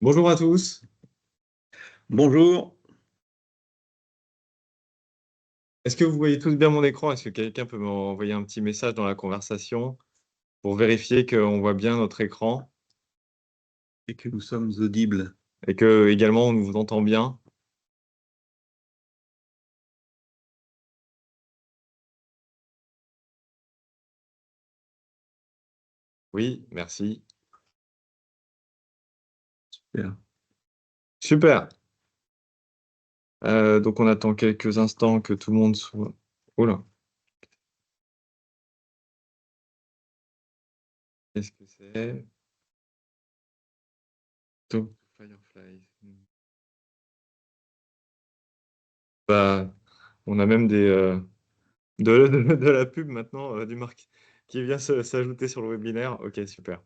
Bonjour à tous. Bonjour. Est-ce que vous voyez tous bien mon écran? Est-ce que quelqu'un peut m'envoyer un petit message dans la conversation pour vérifier qu'on voit bien notre écran Et que nous sommes audibles. et que également on nous entend bien? Oui, merci. Super. Super. Donc on attend quelques instants que tout le monde soit. Oh là, qu'est-ce que c'est? Talk to Firefly. Bah, on a même de la pub maintenant, du marque qui vient s'ajouter sur le webinaire. OK, super.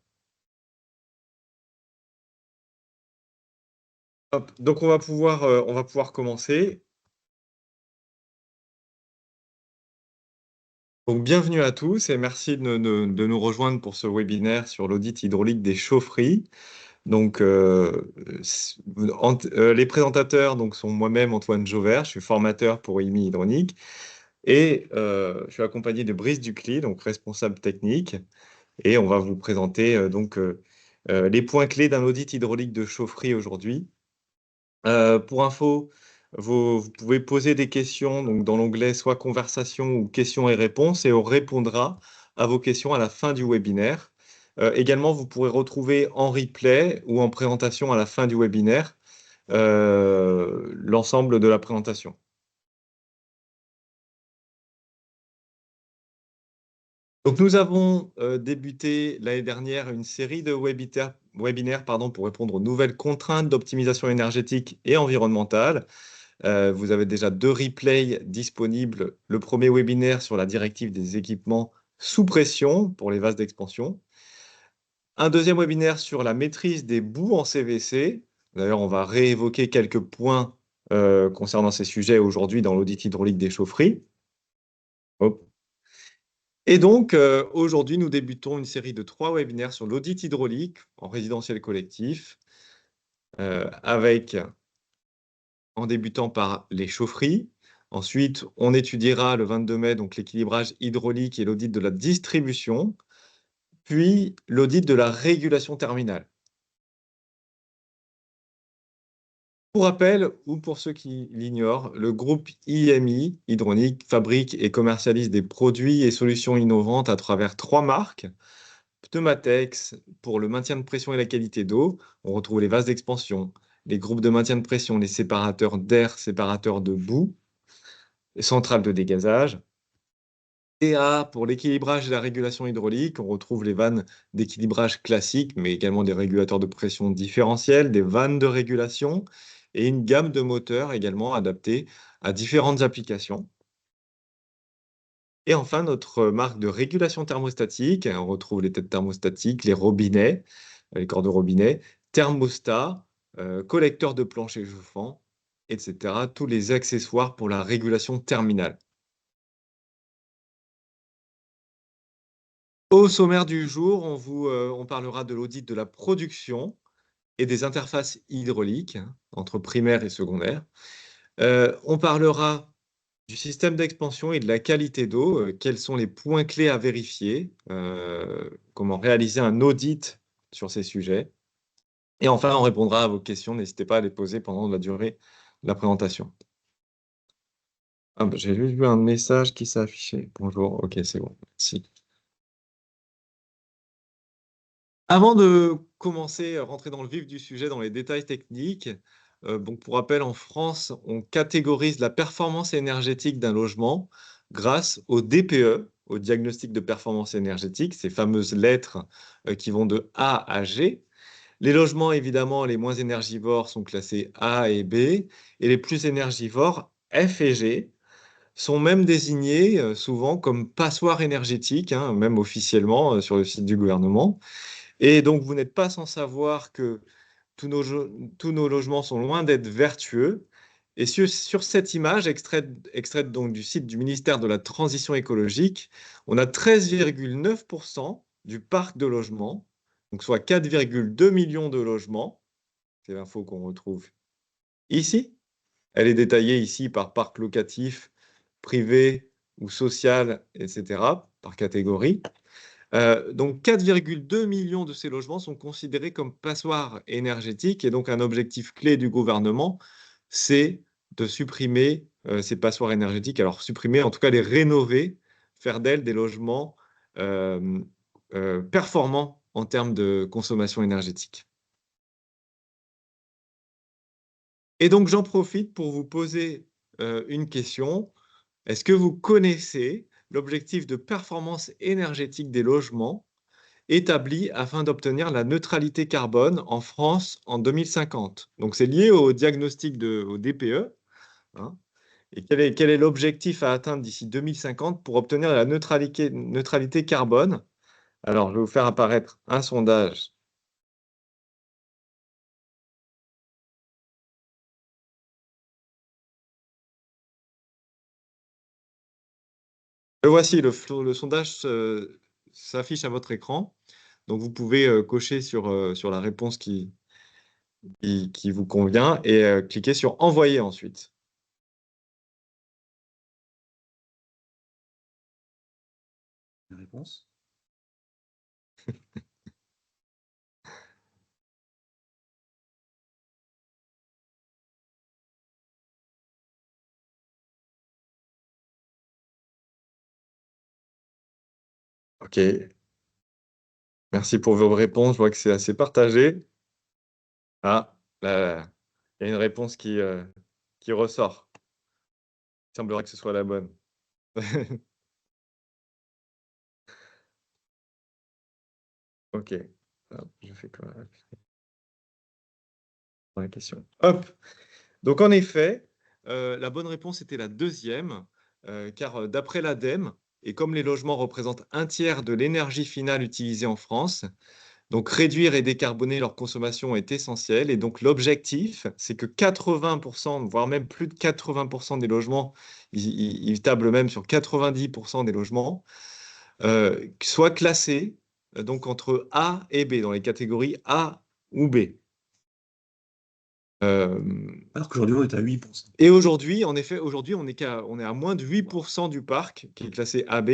Hop, donc on va pouvoir commencer. Donc, bienvenue à tous et merci de nous rejoindre pour ce webinaire sur l'audit hydraulique des chaufferies. Donc, les présentateurs donc, sont moi-même, Antoine Jauvert, je suis formateur pour IMI Hydraulique et je suis accompagné de Brice Ducly, donc responsable technique, et on va vous présenter les points clés d'un audit hydraulique de chaufferie aujourd'hui. Pour info, vous pouvez poser des questions donc dans l'onglet soit conversation ou questions et réponses et on répondra à vos questions à la fin du webinaire. Également, vous pourrez retrouver en replay ou en présentation à la fin du webinaire l'ensemble de la présentation. Donc, nous avons débuté l'année dernière une série de webinaires pour répondre aux nouvelles contraintes d'optimisation énergétique et environnementale. Vous avez déjà 2 replays disponibles. Le premier webinaire sur la directive des équipements sous pression pour les vases d'expansion. Un deuxième webinaire sur la maîtrise des boues en CVC. D'ailleurs, on va réévoquer quelques points concernant ces sujets aujourd'hui dans l'audit hydraulique des chaufferies. Hop. Et donc, aujourd'hui, nous débutons une série de 3 webinaires sur l'audit hydraulique en résidentiel collectif, avec en débutant par les chaufferies. Ensuite, on étudiera le 22 mai donc l'équilibrage hydraulique et l'audit de la distribution, puis l'audit de la régulation terminale. Pour rappel, ou pour ceux qui l'ignorent, le groupe IMI, Hydronique, fabrique et commercialise des produits et solutions innovantes à travers 3 marques. Pneumatex pour le maintien de pression et la qualité d'eau. On retrouve les vases d'expansion, les groupes de maintien de pression, les séparateurs d'air, séparateurs de boue, les centrales de dégazage. TA pour l'équilibrage et la régulation hydraulique. On retrouve les vannes d'équilibrage classiques, mais également des régulateurs de pression différentiels, des vannes de régulation et une gamme de moteurs également adaptés à différentes applications. Et enfin, notre marque de régulation thermostatique. On retrouve les têtes thermostatiques, les robinets, les corps de robinet, thermostats, collecteurs de plancher chauffant, etc. Tous les accessoires pour la régulation terminale. Au sommaire du jour, on parlera de l'audit de la production et des interfaces hydrauliques entre primaire et secondaire. On parlera du système d'expansion et de la qualité d'eau. Quels sont les points clés à vérifier? Comment réaliser un audit sur ces sujets? Et enfin, on répondra à vos questions. N'hésitez pas à les poser pendant la durée de la présentation. Ah, bah, j'ai juste vu un message qui s'est affiché. Bonjour, ok, c'est bon, merci. Avant de commencer à rentrer dans le vif du sujet, dans les détails techniques, pour rappel, en France, on catégorise la performance énergétique d'un logement grâce au DPE, au diagnostic de performance énergétique, ces fameuses lettres qui vont de A à G. Les logements, évidemment, les moins énergivores sont classés A et B, et les plus énergivores, F et G, sont même désignés souvent comme passoires énergétiques, hein, même officiellement sur le site du gouvernement. Et donc, vous n'êtes pas sans savoir que tous nos logements sont loin d'être vertueux. Et sur cette image, extraite donc du site du ministère de la Transition écologique, on a 13,9% du parc de logements, donc soit 4,2 millions de logements, C'est l'info qu'on retrouve ici. Elle est détaillée ici par parc locatif, privé ou social, etc., par catégorie. Donc 4,2 millions de ces logements sont considérés comme passoires énergétiques et donc un objectif clé du gouvernement, c'est de supprimer ces passoires énergétiques. Alors supprimer, en tout cas les rénover, faire d'elles des logements performants en termes de consommation énergétique. Et donc j'en profite pour vous poser une question. Est-ce que vous connaissez l'objectif de performance énergétique des logements établi afin d'obtenir la neutralité carbone en France en 2050? Donc, c'est lié au diagnostic au DPE. Hein. Et quel est l'objectif à atteindre d'ici 2050 pour obtenir la neutralité carbone? Alors, je vais vous faire apparaître un sondage. Le voici, le sondage s'affiche à votre écran. Donc, vous pouvez cocher sur la réponse qui vous convient et cliquer sur Envoyer ensuite. La réponse. OK. Merci pour vos réponses. Je vois que c'est assez partagé. Ah, là, il y a une réponse qui ressort. Il semblerait que ce soit la bonne. OK. Hop, je fais quoi? Dans la question. Hop! Donc en effet, la bonne réponse était la deuxième, car, d'après l'ADEME et comme les logements représentent un tiers de l'énergie finale utilisée en France, donc réduire et décarboner leur consommation est essentiel et donc l'objectif, c'est que 80 voire même plus de 80 des logements, ils tablent même sur 90 des logements, soient classés, donc entre A et B, dans les catégories A ou B. Alors qu'aujourd'hui, on est à 8%. Et aujourd'hui, en effet, aujourd'hui, on est à moins de 8 du parc qui est classé AB.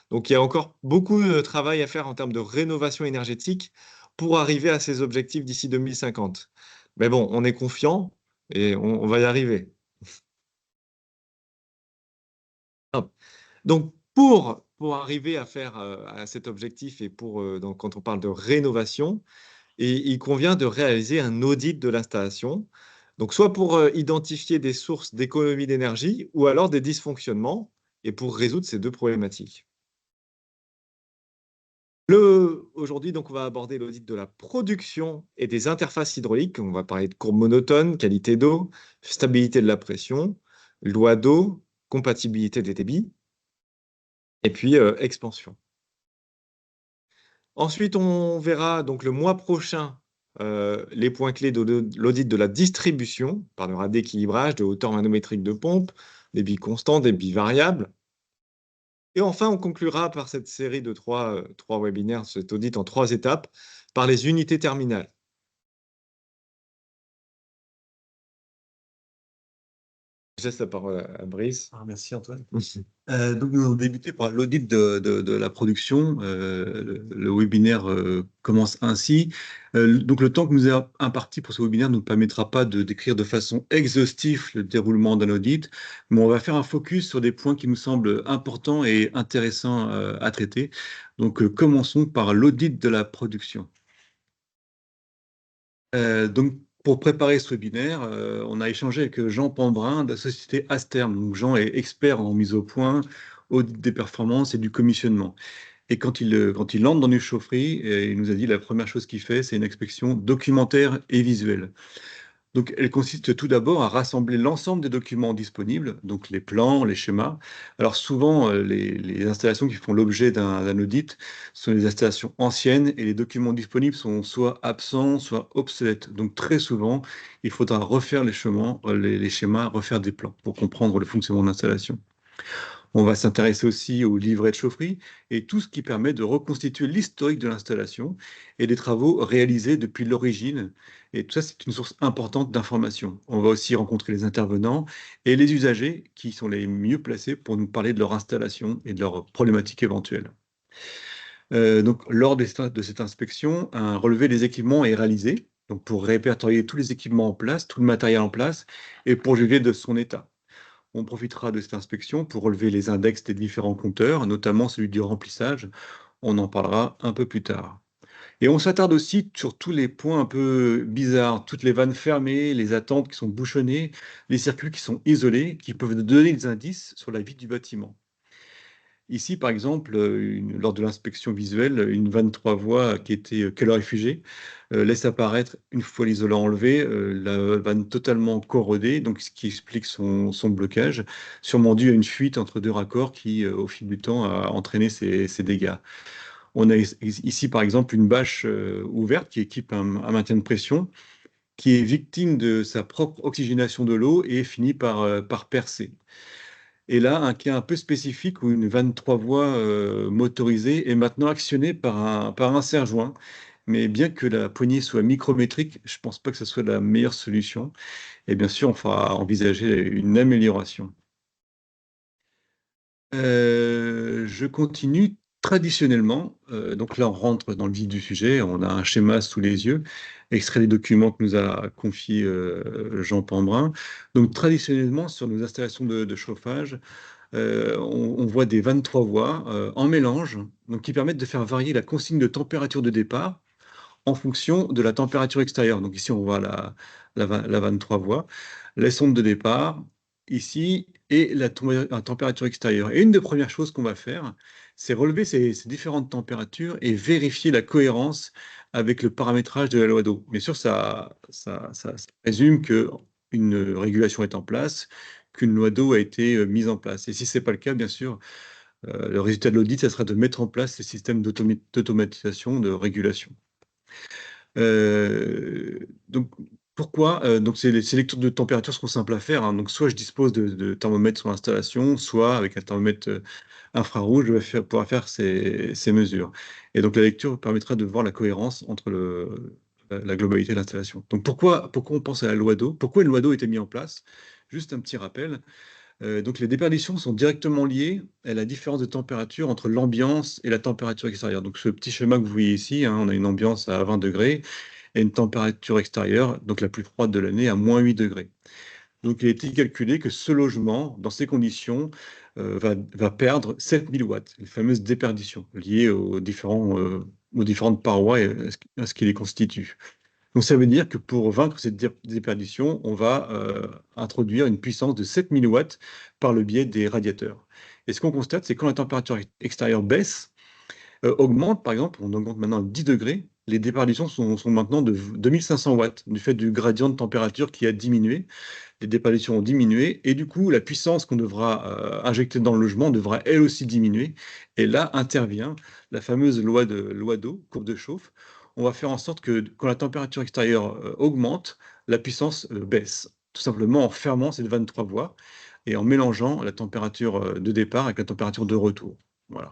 Donc, il y a encore beaucoup de travail à faire en termes de rénovation énergétique pour arriver à ces objectifs d'ici 2050. Mais bon, on est confiant et on va y arriver. Hop. Donc, pour arriver à faire à cet objectif et donc, quand on parle de rénovation, il convient de réaliser un audit de l'installation. Donc, soit pour identifier des sources d'économie d'énergie ou alors des dysfonctionnements et pour résoudre ces deux problématiques. Aujourd'hui, donc, on va aborder l'audit de la production et des interfaces hydrauliques. On va parler de courbes monotones, qualité d'eau, stabilité de la pression, loi d'eau, compatibilité des débits et puis expansion. Ensuite, on verra donc le mois prochain les points clés de l'audit de la distribution. On parlera d'équilibrage, de hauteur manométrique de pompe, débit constant, débit variable. Et enfin, on conclura par cette série de trois webinaires, cet audit en 3 étapes, par les unités terminales. Je laisse la parole à Brice. Merci Antoine. Donc nous allons débuter par l'audit de la production. Le webinaire commence ainsi. Donc le temps que nous avons imparti pour ce webinaire ne nous permettra pas de décrire de façon exhaustive le déroulement d'un audit, mais on va faire un focus sur des points qui nous semblent importants et intéressants à traiter. Donc commençons par l'audit de la production. Donc, pour préparer ce webinaire, on a échangé avec Jean Pambrin de la société Asterm. Donc, Jean est expert en mise au point, audit des performances et du commissionnement. Et quand il entre dans une chaufferie, il nous a dit la première chose qu'il fait, c'est une inspection documentaire et visuelle. Donc, elle consiste tout d'abord à rassembler l'ensemble des documents disponibles, donc les plans, les schémas. Alors souvent, les installations qui font l'objet d'un audit sont les installations anciennes et les documents disponibles sont soit absents, soit obsolètes. Donc très souvent, il faudra refaire les schémas, refaire des plans pour comprendre le fonctionnement de l'installation. On va s'intéresser aussi au livret de chaufferie et tout ce qui permet de reconstituer l'historique de l'installation et des travaux réalisés depuis l'origine. Et tout ça, c'est une source importante d'informations. On va aussi rencontrer les intervenants et les usagers qui sont les mieux placés pour nous parler de leur installation et de leurs problématiques éventuelles. Donc, lors de cette inspection, un relevé des équipements est réalisé, donc pour répertorier tous les équipements en place, tout le matériel en place, et pour juger de son état. On profitera de cette inspection pour relever les index des différents compteurs, notamment celui du remplissage. On en parlera un peu plus tard. Et on s'attarde aussi sur tous les points un peu bizarres, toutes les vannes fermées, les attentes qui sont bouchonnées, les circuits qui sont isolés, qui peuvent nous donner des indices sur la vie du bâtiment. Ici, par exemple, lors de l'inspection visuelle, une vanne 3 voies qui était calorifugée laisse apparaître, une fois l'isolant enlevé, la vanne totalement corrodée, donc ce qui explique son blocage, sûrement dû à une fuite entre deux raccords qui, au fil du temps, a entraîné ces dégâts. On a ici, par exemple, une bâche ouverte qui équipe un maintien de pression, qui est victime de sa propre oxygénation de l'eau et finit par percer. Et là, un cas un peu spécifique où une vanne 3 voies motorisée est maintenant actionnée par un serre-joint. Mais bien que la poignée soit micrométrique, je ne pense pas que ce soit la meilleure solution. Et bien sûr, on fera envisager une amélioration. Je continue traditionnellement. Donc là, on rentre dans le vif du sujet. On a un schéma sous les yeux, extrait des documents que nous a confié Jean Pambrin. Donc traditionnellement, sur nos installations de chauffage, on voit des 23 voies en mélange, donc qui permettent de faire varier la consigne de température de départ en fonction de la température extérieure. Donc ici, on voit la 23 voies, les sondes de départ, ici, et la température extérieure. Et une des premières choses qu'on va faire, c'est relever ces différentes températures et vérifier la cohérence avec le paramétrage de la loi d'eau. Bien sûr, ça résume qu'une régulation est en place, qu'une loi d'eau a été mise en place. Et si ce n'est pas le cas, bien sûr, le résultat de l'audit, ça sera de mettre en place ces systèmes d'automatisation, de régulation. Donc, pourquoi donc, ces lectures de température sont simples à faire, hein. Donc, soit je dispose de thermomètres sur l'installation, soit avec un thermomètre infrarouge, je vais pouvoir faire ces mesures. Et donc, la lecture permettra de voir la cohérence entre la globalité de l'installation. Donc, pourquoi on pense à la loi d'eau? Pourquoi une loi d'eau a été mise en place? Juste un petit rappel. Donc les déperditions sont directement liées à la différence de température entre l'ambiance et la température extérieure. Donc ce petit schéma que vous voyez ici, hein, on a une ambiance à 20 degrés et une température extérieure, donc la plus froide de l'année, à moins 8 degrés. Donc il a été calculé que ce logement, dans ces conditions, va perdre 7000 watts, les fameuses déperditions liées aux différentes parois et à ce qui les constitue. Donc ça veut dire que pour vaincre cette déperdition, on va introduire une puissance de 7000 watts par le biais des radiateurs. Et ce qu'on constate, c'est que quand la température extérieure baisse, augmente, par exemple, on augmente maintenant à 10 degrés, les déperditions sont maintenant de 2500 watts, du fait du gradient de température qui a diminué. Les déperditions ont diminué, et du coup, la puissance qu'on devra injecter dans le logement devra elle aussi diminuer. Et là intervient la fameuse loi d'eau, courbe de chauffe. On va faire en sorte que quand la température extérieure augmente, la puissance baisse, tout simplement en fermant cette 23 voies et en mélangeant la température de départ avec la température de retour. Voilà.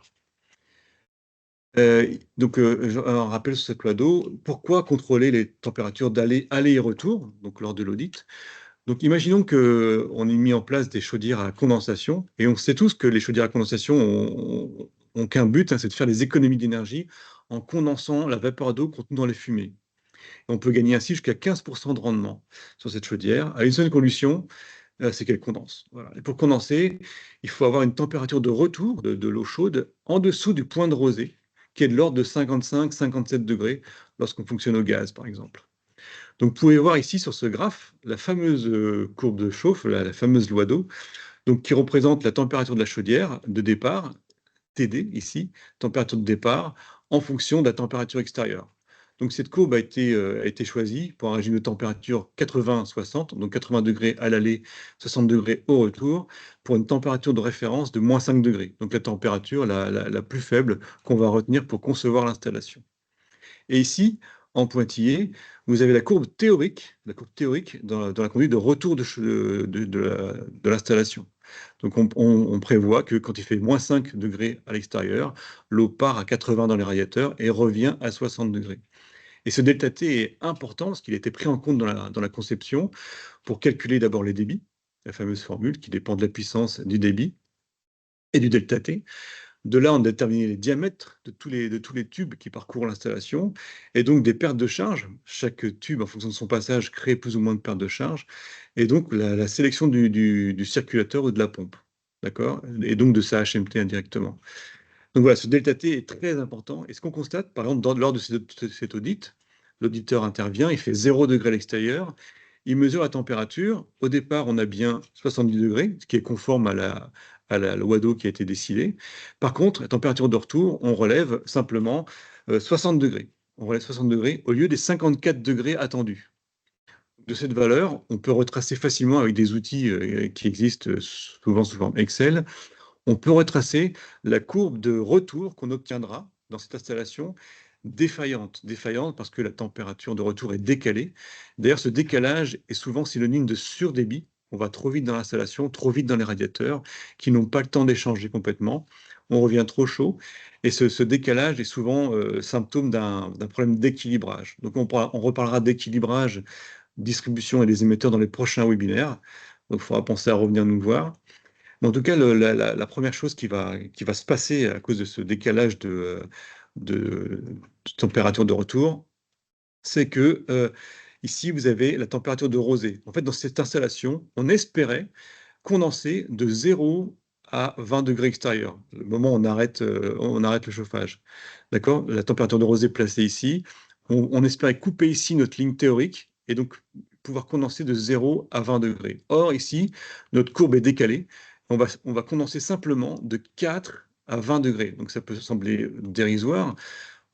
Donc, un rappel sur cette loi d'eau. Pourquoi contrôler les températures aller et retour, donc lors de l'audit? Donc, imaginons qu'on ait mis en place des chaudières à condensation, et on sait tous que les chaudières à condensation ont qu'un but, hein, c'est de faire des économies d'énergie en condensant la vapeur d'eau contenue dans les fumées. Et on peut gagner ainsi jusqu'à 15% de rendement sur cette chaudière, à une seule condition, c'est qu'elle condense. Voilà. Et pour condenser, il faut avoir une température de retour de l'eau chaude en dessous du point de rosée, qui est de l'ordre de 55-57 degrés lorsqu'on fonctionne au gaz, par exemple. Donc, vous pouvez voir ici sur ce graphe la fameuse courbe de chauffe, la fameuse loi d'eau, donc qui représente la température de la chaudière de départ, TD ici, température de départ, en fonction de la température extérieure. Donc cette courbe a été choisie pour un régime de température 80-60, donc 80 degrés à l'aller, 60 degrés au retour, pour une température de référence de moins 5 degrés, donc la température la plus faible qu'on va retenir pour concevoir l'installation. Et ici, en pointillé, vous avez la courbe théorique dans la conduite de retour de l'installation. Donc on prévoit que quand il fait moins 5 degrés à l'extérieur, l'eau part à 80 dans les radiateurs et revient à 60 degrés. Et ce delta T est important parce qu'il a été pris en compte dans la conception pour calculer d'abord les débits, la fameuse formule qui dépend de la puissance du débit et du delta T. De là, on a déterminé les diamètres de tous les tubes qui parcourent l'installation et donc des pertes de charge. Chaque tube, en fonction de son passage, crée plus ou moins de pertes de charge. Et donc, la sélection du circulateur ou de la pompe. D'accord? Et donc de sa HMT indirectement. Donc voilà, ce delta T est très important. Et ce qu'on constate, par exemple, lors de cet audit, l'auditeur intervient, il fait 0 degré à l'extérieur, il mesure la température. Au départ, on a bien 70 degrés, ce qui est conforme à la loi d'eau qui a été décidée. Par contre, la température de retour, on relève simplement 60 degrés. On relève 60 degrés au lieu des 54 degrés attendus. De cette valeur, on peut retracer facilement avec des outils qui existent souvent sous forme Excel. On peut retracer la courbe de retour qu'on obtiendra dans cette installation défaillante. Défaillante parce que la température de retour est décalée. D'ailleurs, ce décalage est souvent synonyme de surdébit. On va trop vite dans l'installation, trop vite dans les radiateurs, qui n'ont pas le temps d'échanger complètement. On revient trop chaud. Et ce décalage est souvent symptôme d'un problème d'équilibrage. Donc, on reparlera d'équilibrage, distribution et des émetteurs dans les prochains webinaires. Donc, il faudra penser à revenir nous voir. Mais en tout cas, la première chose qui va se passer à cause de ce décalage de température de retour, c'est que ici, vous avez la température de rosée. En fait, dans cette installation, on espérait condenser de 0 à 20 degrés extérieurs, le moment où on arrête le chauffage. D'accord? La température de rosée placée ici, on espérait couper ici notre ligne théorique et donc pouvoir condenser de 0 à 20 degrés. Or, ici, notre courbe est décalée. On va condenser simplement de 4 à 20 degrés. Donc, ça peut sembler dérisoire.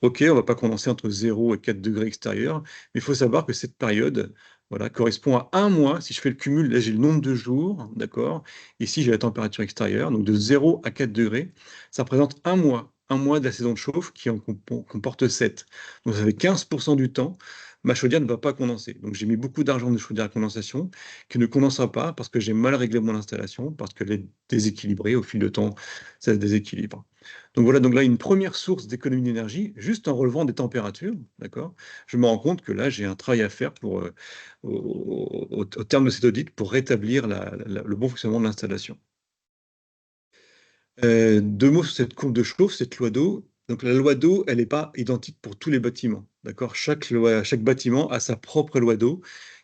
OK, on ne va pas condenser entre 0 et 4 degrés extérieurs, mais il faut savoir que cette période, voilà, correspond à un mois. Si je fais le cumul, là, j'ai le nombre de jours, d'accord? Ici, j'ai la température extérieure, donc de 0 à 4 degrés. Ça représente un mois de la saison de chauffe qui en comporte 7. Donc, ça fait 15% du temps, ma chaudière ne va pas condenser. Donc, j'ai mis beaucoup d'argent de chaudière à condensation qui ne condensera pas parce que j'ai mal réglé mon installation, parce qu'elle est déséquilibrée. Au fil du temps, ça se déséquilibre. Donc voilà, donc là, une première source d'économie d'énergie, juste en relevant des températures, d'accord? Je me rends compte que là, j'ai un travail à faire au terme de cet audit pour rétablir le bon fonctionnement de l'installation. Deux mots sur cette courbe de chauffe, cette loi d'eau. Donc la loi d'eau, elle n'est pas identique pour tous les bâtiments, d'accord? Chaque bâtiment a sa propre loi d'eau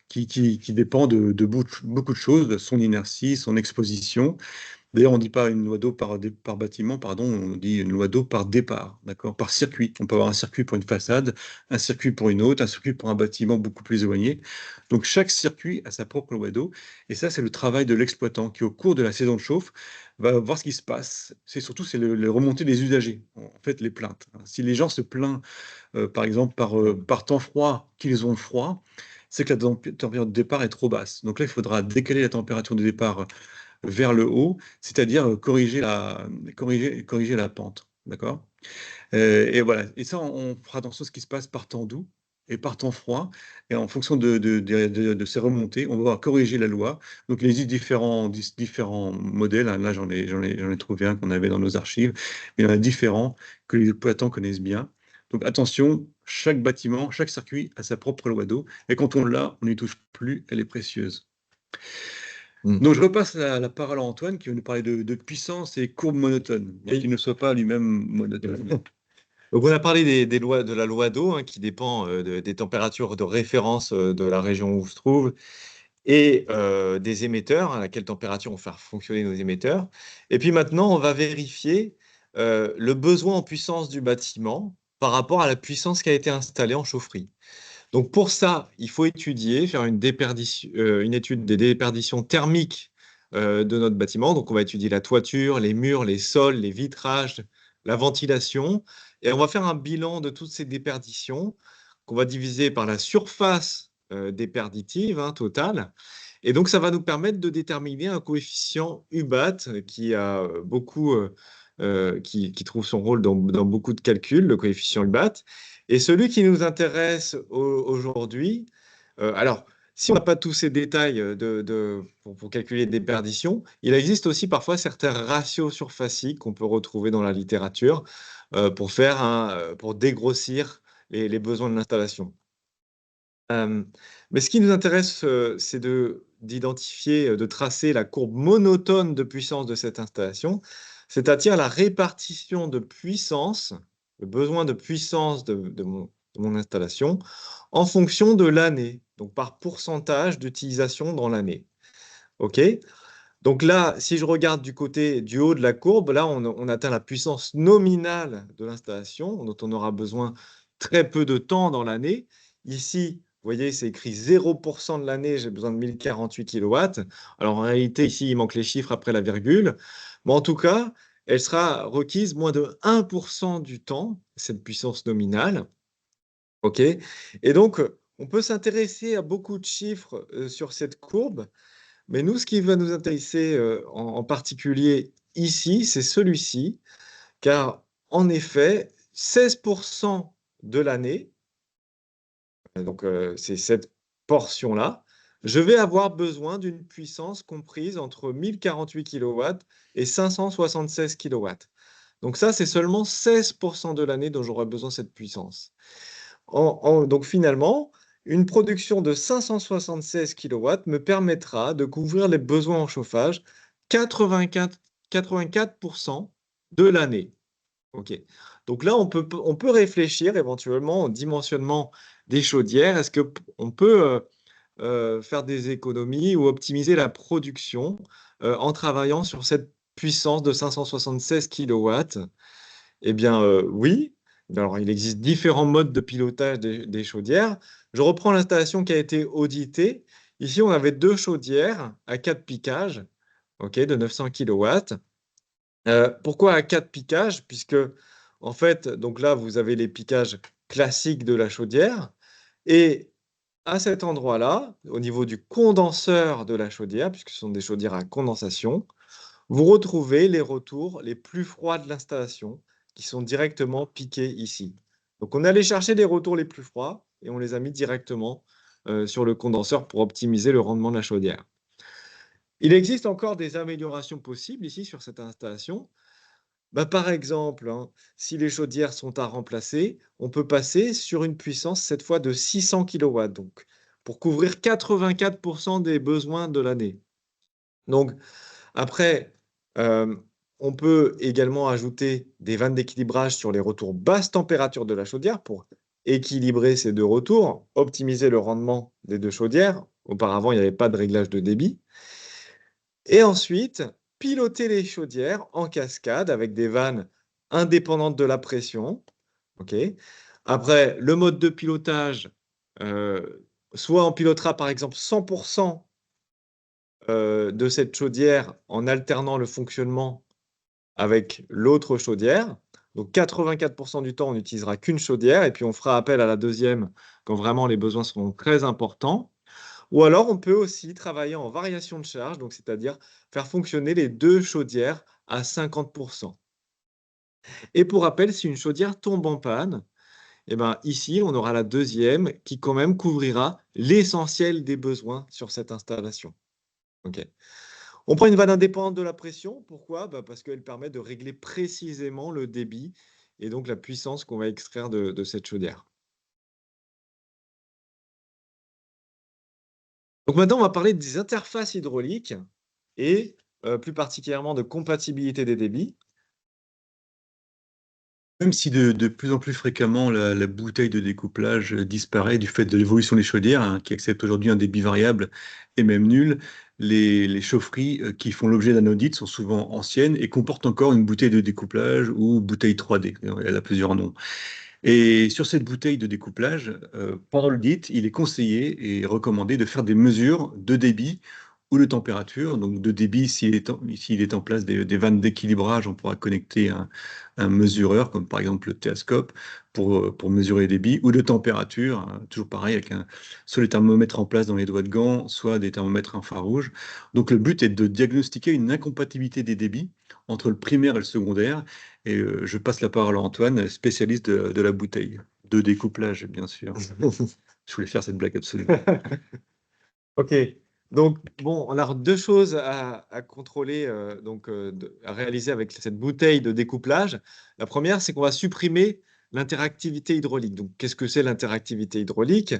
qui dépend de beaucoup de choses, son inertie, son exposition. D'ailleurs, on ne dit pas une loi d'eau par bâtiment, pardon, on dit une loi d'eau par départ, d'accord, par circuit. On peut avoir un circuit pour une façade, un circuit pour une autre, un circuit pour un bâtiment beaucoup plus éloigné. Donc, chaque circuit a sa propre loi d'eau. Et ça, c'est le travail de l'exploitant qui, au cours de la saison de chauffe, va voir ce qui se passe. C'est le remontée des usagers, en fait, les plaintes. Si les gens se plaignent, par exemple, par temps froid, qu'ils ont froid, c'est que la température de départ est trop basse. Donc là, il faudra décaler la température de départ vers le haut, c'est-à-dire corriger la pente. D'accord? Et voilà. Et ça, on fera attention à ce qui se passe par temps doux et par temps froid. Et en fonction de ces remontées, on va corriger la loi. Donc, il existe différents modèles, hein. Là, j'en ai trouvé un qu'on avait dans nos archives. Mais il y en a différents que les exploitants connaissent bien. Donc, attention, chaque bâtiment, chaque circuit a sa propre loi d'eau. Et quand on l'a, on n'y touche plus, elle est précieuse. Mm. Donc, je repasse la parole à Antoine qui va nous parler de puissance et courbe monotone, bien qu'il ne soit pas lui-même monotone. Donc, on a parlé des lois, de la loi d'eau, hein, qui dépend des températures de référence de la région où on se trouve et des émetteurs, à quelle température on fait fonctionner nos émetteurs. Et puis maintenant, on va vérifier le besoin en puissance du bâtiment par rapport à la puissance qui a été installée en chaufferie. Donc pour ça, il faut faire une étude des déperditions thermiques de notre bâtiment. Donc on va étudier la toiture, les murs, les sols, les vitrages, la ventilation. Et on va faire un bilan de toutes ces déperditions qu'on va diviser par la surface déperditive, hein, totale. Et donc ça va nous permettre de déterminer un coefficient UBAT qui trouve son rôle dans beaucoup de calculs, le coefficient UBAT. Et celui qui nous intéresse aujourd'hui, alors, Si on n'a pas tous ces détails pour calculer des perditions, il existe aussi parfois certains ratios surfaciques qu'on peut retrouver dans la littérature pour dégrossir les besoins de l'installation. Mais ce qui nous intéresse, c'est d'identifier, de tracer la courbe monotone de puissance de cette installation, c'est-à-dire la répartition de puissance, le besoin de puissance de mon installation, en fonction de l'année, donc par pourcentage d'utilisation dans l'année. OK? Donc là, si je regarde du haut de la courbe, là, on atteint la puissance nominale de l'installation, dont on aura besoin très peu de temps dans l'année. Ici, vous voyez, c'est écrit 0% de l'année, j'ai besoin de 1048 kW. Alors en réalité, ici, il manque les chiffres après la virgule. Mais en tout cas, elle sera requise moins de 1% du temps, cette puissance nominale. OK? Et donc, on peut s'intéresser à beaucoup de chiffres sur cette courbe. Mais nous, ce qui va nous intéresser en particulier ici, c'est celui-ci, car en effet, 16% de l'année, donc c'est cette portion-là, je vais avoir besoin d'une puissance comprise entre 1048 kW et 576 kW. Donc ça, c'est seulement 16% de l'année dont j'aurai besoin de cette puissance. Donc finalement, une production de 576 kW me permettra de couvrir les besoins en chauffage 84% de l'année. OK. Donc là, on peut réfléchir éventuellement au dimensionnement des chaudières. Est-ce qu'on peut faire des économies ou optimiser la production en travaillant sur cette puissance de 576 kW? Eh bien, oui. Alors, il existe différents modes de pilotage des chaudières. Je reprends l'installation qui a été auditée. Ici, on avait 2 chaudières à 4 piquages, OK, de 900 kW. Pourquoi à 4 piquages? Puisque, en fait, donc là, vous avez les piquages classiques de la chaudière et à cet endroit-là, au niveau du condenseur de la chaudière, puisque ce sont des chaudières à condensation, vous retrouvez les retours les plus froids de l'installation qui sont directement piqués ici. Donc, on est allé chercher les retours les plus froids et on les a mis directement sur le condenseur pour optimiser le rendement de la chaudière. Il existe encore des améliorations possibles ici sur cette installation. Bah, par exemple, hein, si les chaudières sont à remplacer, on peut passer sur une puissance cette fois de 600 kW, donc pour couvrir 84% des besoins de l'année. Donc, après, on peut également ajouter des vannes d'équilibrage sur les retours basse température de la chaudière pour équilibrer ces 2 retours, optimiser le rendement des 2 chaudières. Auparavant, il n'y avait pas de réglage de débit. Et ensuite, piloter les chaudières en cascade avec des vannes indépendantes de la pression. OK. Après, le mode de pilotage, soit on pilotera par exemple 100% de cette chaudière en alternant le fonctionnement avec l'autre chaudière. Donc 84% du temps, on n'utilisera qu'une chaudière et puis on fera appel à la deuxième quand vraiment les besoins seront très importants. Ou alors on peut aussi travailler en variation de charge, donc c'est-à-dire faire fonctionner les 2 chaudières à 50%. Et pour rappel, si une chaudière tombe en panne, eh ben, ici, on aura la deuxième qui quand même couvrira l'essentiel des besoins sur cette installation. OK. On prend une vanne indépendante de la pression. Pourquoi? Bah, parce qu'elle permet de régler précisément le débit et donc la puissance qu'on va extraire de cette chaudière. Donc maintenant, on va parler des interfaces hydrauliques et plus particulièrement de compatibilité des débits. Même si de plus en plus fréquemment la bouteille de découplage disparaît du fait de l'évolution des chaudières, hein, qui acceptent aujourd'hui un débit variable et même nul, les chaufferies qui font l'objet d'un audit sont souvent anciennes et comportent encore une bouteille de découplage ou bouteille 3D. Elle a plusieurs noms. Et sur cette bouteille de découplage, pendant l'audit, il est conseillé et recommandé de faire des mesures de débit ou de température. Donc de débit, s'il est en place des vannes d'équilibrage, on pourra connecter un mesureur, comme par exemple le théoscope, pour mesurer les débits, ou de température, hein, toujours pareil, avec soit les thermomètres en place dans les doigts de gants, soit des thermomètres infrarouges. Donc le but est de diagnostiquer une incompatibilité des débits entre le primaire et le secondaire. Et je passe la parole à Antoine, spécialiste de la bouteille, de découplage, bien sûr. Je voulais faire cette blague absolument. OK. Donc, bon, on a deux choses à contrôler, à réaliser avec cette bouteille de découplage. La première, c'est qu'on va supprimer l'interactivité hydraulique. Donc, qu'est-ce que c'est l'interactivité hydraulique?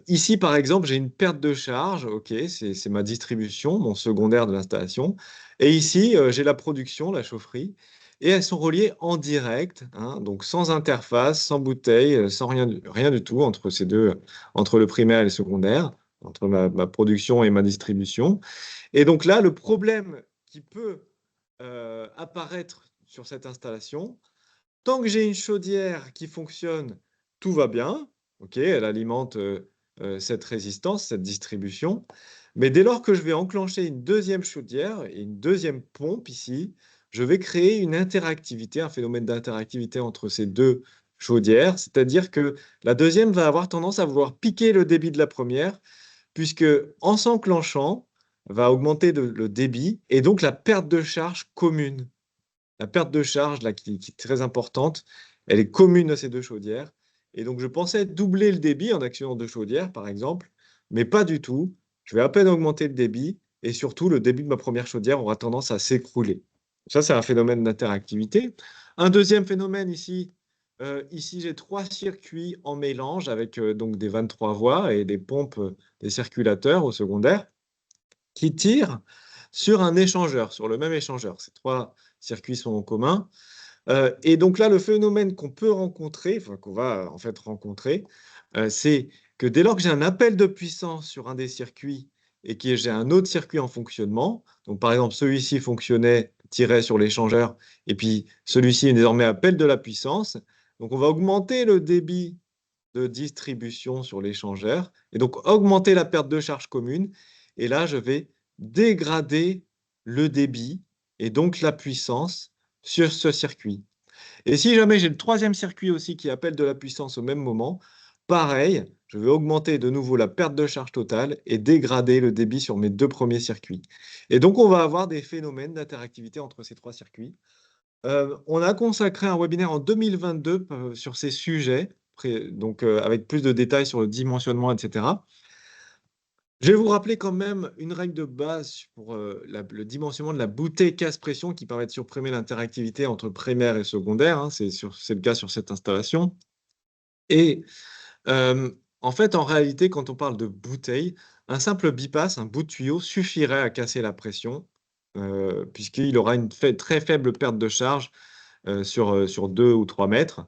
Ici, par exemple, j'ai une perte de charge. OK, c'est ma distribution, mon secondaire de l'installation. Et ici, j'ai la production, la chaufferie. Et elles sont reliées en direct, hein, donc sans interface, sans bouteille, sans rien du tout entre ces deux, entre le primaire et le secondaire, entre ma production et ma distribution. Et donc là, le problème qui peut apparaître sur cette installation, tant que j'ai une chaudière qui fonctionne, tout va bien. OK, elle alimente cette résistance, cette distribution. Mais dès lors que je vais enclencher une deuxième chaudière et une deuxième pompe ici, je vais créer une interactivité, un phénomène d'interactivité entre ces deux chaudières. C'est-à-dire que la deuxième va avoir tendance à vouloir piquer le débit de la première puisque en s'enclenchant, va augmenter le débit et donc la perte de charge commune. La perte de charge, là, qui est très importante, elle est commune à ces deux chaudières. Et donc, je pensais doubler le débit en actionnant deux chaudières, par exemple, mais pas du tout. Je vais à peine augmenter le débit et surtout, le débit de ma première chaudière aura tendance à s'écrouler. Ça, c'est un phénomène d'interactivité. Un deuxième phénomène ici, ici j'ai trois circuits en mélange avec donc des 23 voies et des pompes, des circulateurs au secondaire qui tirent sur un échangeur, sur le même échangeur. Ces trois circuits sont en commun. Et donc là, le phénomène qu'on peut rencontrer, enfin qu'on va en fait rencontrer, c'est que dès lors que j'ai un appel de puissance sur un des circuits et que j'ai un autre circuit en fonctionnement, donc par exemple celui-ci fonctionnait, tirait sur l'échangeur, et puis celui-ci est désormais appel de la puissance, donc on va augmenter le débit de distribution sur l'échangeur, et donc augmenter la perte de charge commune, et là je vais dégrader le débit et donc la puissance sur ce circuit. Et si jamais j'ai le troisième circuit aussi qui appelle de la puissance au même moment, pareil, je vais augmenter de nouveau la perte de charge totale et dégrader le débit sur mes deux premiers circuits. Et donc on va avoir des phénomènes d'interactivité entre ces trois circuits. On a consacré un webinaire en 2022 sur ces sujets, donc avec plus de détails sur le dimensionnement, etc. Je vais vous rappeler quand même une règle de base pour le dimensionnement de la bouteille casse-pression qui permet de supprimer l'interactivité entre primaire et secondaire, hein, c'est le cas sur cette installation. Et en fait, en réalité, quand on parle de bouteille, un simple bipasse, un bout de tuyau, suffirait à casser la pression, puisqu'il aura une très faible perte de charge sur 2 ou 3 mètres.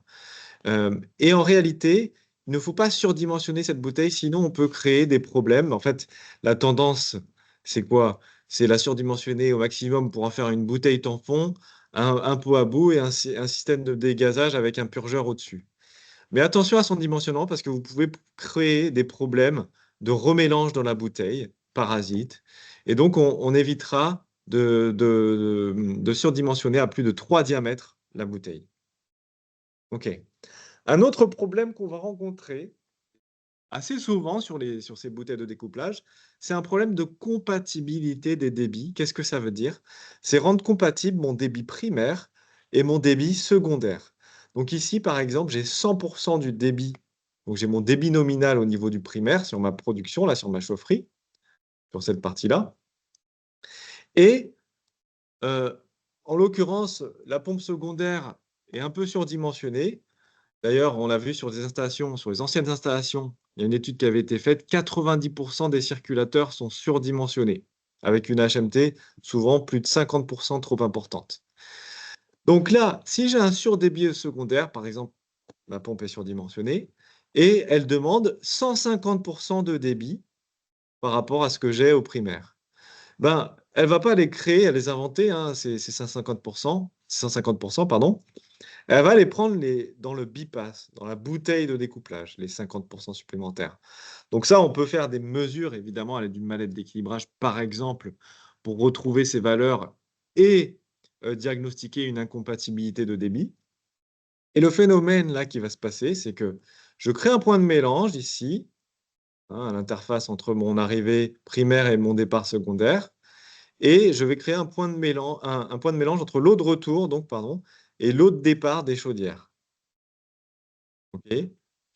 Et en réalité, il ne faut pas surdimensionner cette bouteille, sinon on peut créer des problèmes. En fait, la tendance, c'est quoi? C'est la surdimensionner au maximum pour en faire une bouteille tampon, un pot à bout et un système de dégazage avec un purgeur au-dessus. Mais attention à son dimensionnement parce que vous pouvez créer des problèmes de remélange dans la bouteille, parasites. Et donc, on évitera de surdimensionner à plus de 3 diamètres la bouteille. OK. Un autre problème qu'on va rencontrer assez souvent sur ces bouteilles de découplage, c'est un problème de compatibilité des débits. Qu'est-ce que ça veut dire? C'est rendre compatible mon débit primaire et mon débit secondaire. Donc ici, par exemple, j'ai 100% du débit. Donc j'ai mon débit nominal au niveau du primaire sur ma production, là, sur ma chaufferie, sur cette partie-là. Et en l'occurrence, la pompe secondaire est un peu surdimensionnée. D'ailleurs, on l'a vu sur des installations, sur les anciennes installations, il y a une étude qui avait été faite, 90% des circulateurs sont surdimensionnés, avec une HMT souvent plus de 50% trop importante. Donc là, si j'ai un surdébit secondaire, par exemple, ma pompe est surdimensionnée, et elle demande 150% de débit par rapport à ce que j'ai au primaire. Ben, elle ne va pas les créer, les inventer, hein, ces 150%, pardon. Elle va les prendre dans le bypass, dans la bouteille de découplage, les 50% supplémentaires. Donc ça, on peut faire des mesures, évidemment, à l'aide d'une mallette d'équilibrage, par exemple, pour retrouver ces valeurs et diagnostiquer une incompatibilité de débit. Et le phénomène là qui va se passer, c'est que je crée un point de mélange ici, hein, à l'interface entre mon arrivée primaire et mon départ secondaire. Et je vais créer un point de mélange entre l'eau de retour, donc, pardon, et l'eau de départ des chaudières. OK.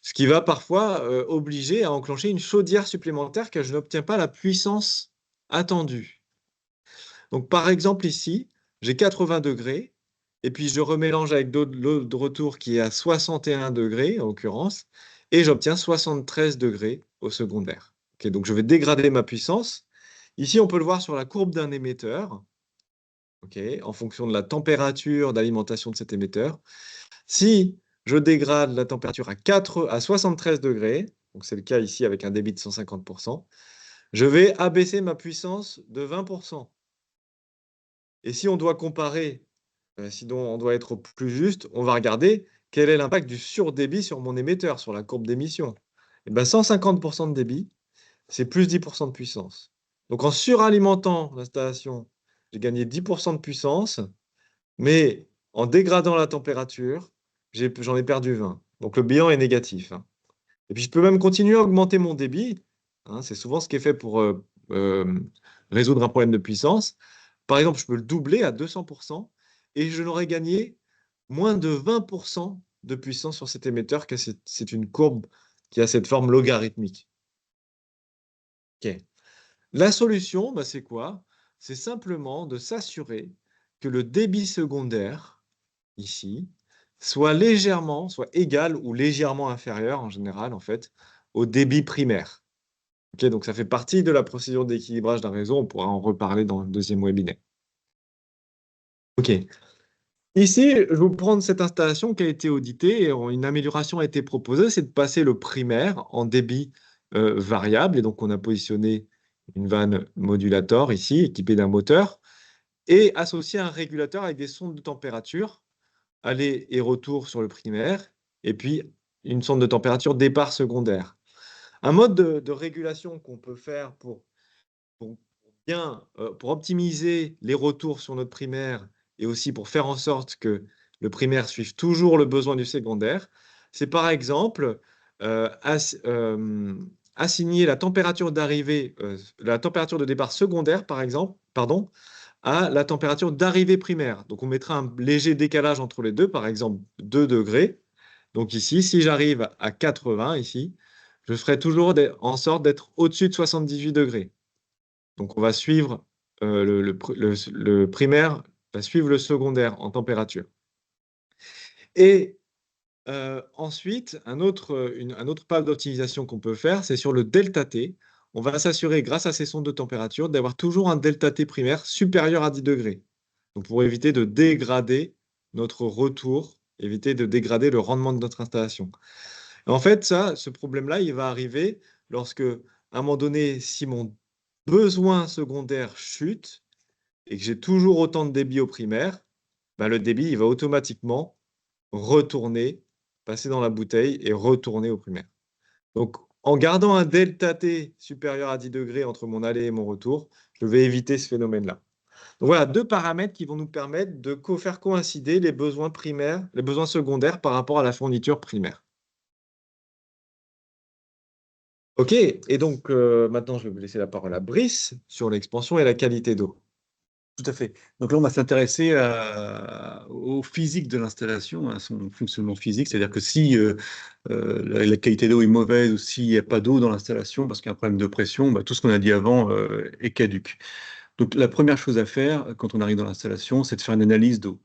Ce qui va parfois obliger à enclencher une chaudière supplémentaire car je n'obtiens pas la puissance attendue. Donc, par exemple, ici, j'ai 80 degrés, et puis je remélange avec l'eau de retour qui est à 61 degrés, en l'occurrence, et j'obtiens 73 degrés au secondaire. Ok, donc, je vais dégrader ma puissance. Ici, on peut le voir sur la courbe d'un émetteur, ok, en fonction de la température d'alimentation de cet émetteur. Si je dégrade la température à 73 degrés, donc c'est le cas ici avec un débit de 150%, je vais abaisser ma puissance de 20%. Et si on doit comparer, si on doit être plus juste, on va regarder quel est l'impact du surdébit sur mon émetteur, sur la courbe d'émission. Et ben 150% de débit, c'est plus 10% de puissance. Donc en suralimentant l'installation, j'ai gagné 10% de puissance, mais en dégradant la température, j'en ai perdu 20. Donc le bilan est négatif, hein. Et puis je peux même continuer à augmenter mon débit, hein, c'est souvent ce qui est fait pour euh, résoudre un problème de puissance. Par exemple, je peux le doubler à 200% et je n'aurai gagné moins de 20% de puissance sur cet émetteur, car c'est une courbe qui a cette forme logarithmique. Ok. La solution, bah, c'est quoi? C'est simplement de s'assurer que le débit secondaire, ici, soit égal ou légèrement inférieur, en général, en fait, au débit primaire. Ok, donc ça fait partie de la procédure d'équilibrage d'un réseau, on pourra en reparler dans le deuxième webinaire. Ok. Ici, je vais vous prendre cette installation qui a été auditée et une amélioration a été proposée, c'est de passer le primaire en débit variable. Et donc, on a positionné une vanne modulator ici, équipée d'un moteur, et associé un régulateur avec des sondes de température, aller et retour sur le primaire, et puis une sonde de température départ secondaire. Un mode de régulation qu'on peut faire pour pour optimiser les retours sur notre primaire et aussi pour faire en sorte que le primaire suive toujours le besoin du secondaire, c'est par exemple assigner la température d'arrivée, la température de départ secondaire, par exemple, pardon, à la température d'arrivée primaire. Donc on mettra un léger décalage entre les deux, par exemple 2 degrés. Donc ici, si j'arrive à 80 ici, je ferai toujours en sorte d'être au-dessus de 78 degrés. Donc, on va suivre le primaire, va suivre le secondaire en température. Et ensuite, un autre pas d'optimisation qu'on peut faire, c'est sur le delta T. On va s'assurer, grâce à ces sondes de température, d'avoir toujours un delta T primaire supérieur à 10 degrés. Donc, pour éviter de dégrader notre retour, éviter de dégrader le rendement de notre installation. En fait, ce problème-là, il va arriver lorsque, à un moment donné, si mon besoin secondaire chute et que j'ai toujours autant de débit au primaire, bah, le débit, il va automatiquement retourner, passer dans la bouteille et retourner au primaire. Donc, en gardant un delta T supérieur à 10 degrés entre mon aller et mon retour, je vais éviter ce phénomène-là. Donc voilà, deux paramètres qui vont nous permettre de faire coïncider les besoins primaires, les besoins secondaires par rapport à la fourniture primaire. Ok, et donc maintenant je vais vous laisser la parole à Brice sur l'expansion et la qualité d'eau. Tout à fait. Donc là, on va s'intéresser au physique de l'installation, à son fonctionnement physique. C'est-à-dire que si la qualité d'eau est mauvaise ou s'il n'y a pas d'eau dans l'installation parce qu'il y a un problème de pression, bah, tout ce qu'on a dit avant est caduque. Donc la première chose à faire quand on arrive dans l'installation, c'est de faire une analyse d'eau.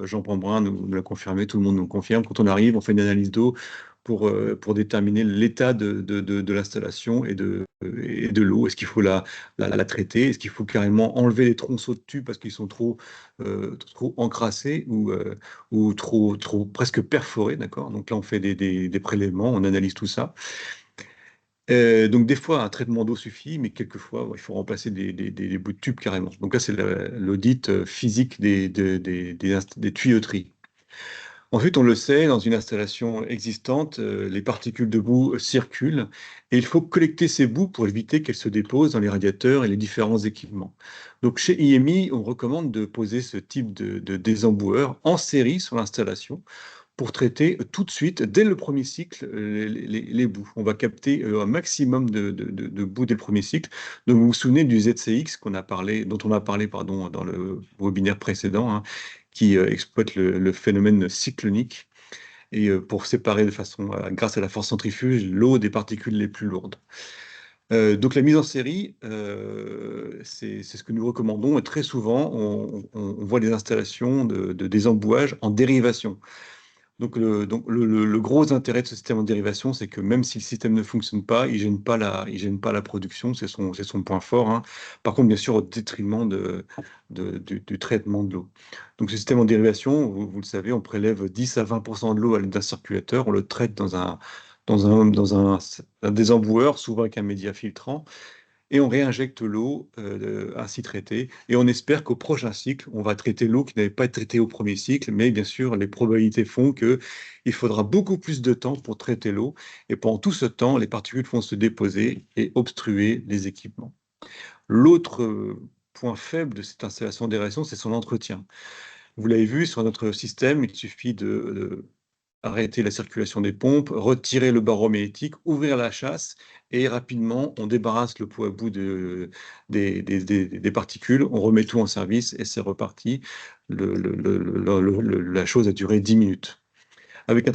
Jean Pambrin nous l'a confirmé, tout le monde nous le confirme. Quand on arrive, on fait une analyse d'eau pour déterminer l'état de l'installation et de l'eau. Est-ce qu'il faut la traiter? Est-ce qu'il faut carrément enlever les tronçons de tubes parce qu'ils sont trop encrassés ou trop presque perforés, d'accord? Donc là, on fait des prélèvements, on analyse tout ça. Donc des fois, un traitement d'eau suffit, mais quelquefois, il faut remplacer des bouts de tubes carrément. Donc là, c'est l'audit physique des tuyauteries. Ensuite, on le sait, dans une installation existante, les particules de boue circulent et il faut collecter ces boues pour éviter qu'elles se déposent dans les radiateurs et les différents équipements. Donc chez IMI, on recommande de poser ce type de désemboueur en série sur l'installation pour traiter tout de suite, dès le premier cycle, les boues. On va capter un maximum de boues dès le premier cycle. Donc vous vous souvenez du ZCX dont on a parlé pardon, dans le webinaire précédent, hein, qui exploite le phénomène cyclonique. et pour séparer de façon, grâce à la force centrifuge, l'eau des particules les plus lourdes. Donc la mise en série, c'est ce que nous recommandons. Et très souvent, on voit des installations de désembouage en dérivation. Donc, le gros intérêt de ce système en dérivation, c'est que même si le système ne fonctionne pas, il gêne pas la production, c'est son point fort, hein. Par contre, bien sûr, au détriment du traitement de l'eau. Donc, ce système en dérivation, vous le savez, on prélève 10 à 20% de l'eau à l'aide d'un circulateur, on le traite un désemboueur, souvent avec un média filtrant, et on réinjecte l'eau ainsi traitée. Et on espère qu'au prochain cycle, on va traiter l'eau qui n'avait pas été traitée au premier cycle. Mais bien sûr, les probabilités font qu'il faudra beaucoup plus de temps pour traiter l'eau. Et pendant tout ce temps, les particules vont se déposer et obstruer les équipements. L'autre point faible de cette installation d'aération, c'est son entretien. Vous l'avez vu, sur notre système, il suffit de arrêter la circulation des pompes, retirer le barreau magnétique, ouvrir la chasse, et rapidement, on débarrasse le pot à bout des particules, on remet tout en service et c'est reparti. La chose a duré 10 minutes. Avec un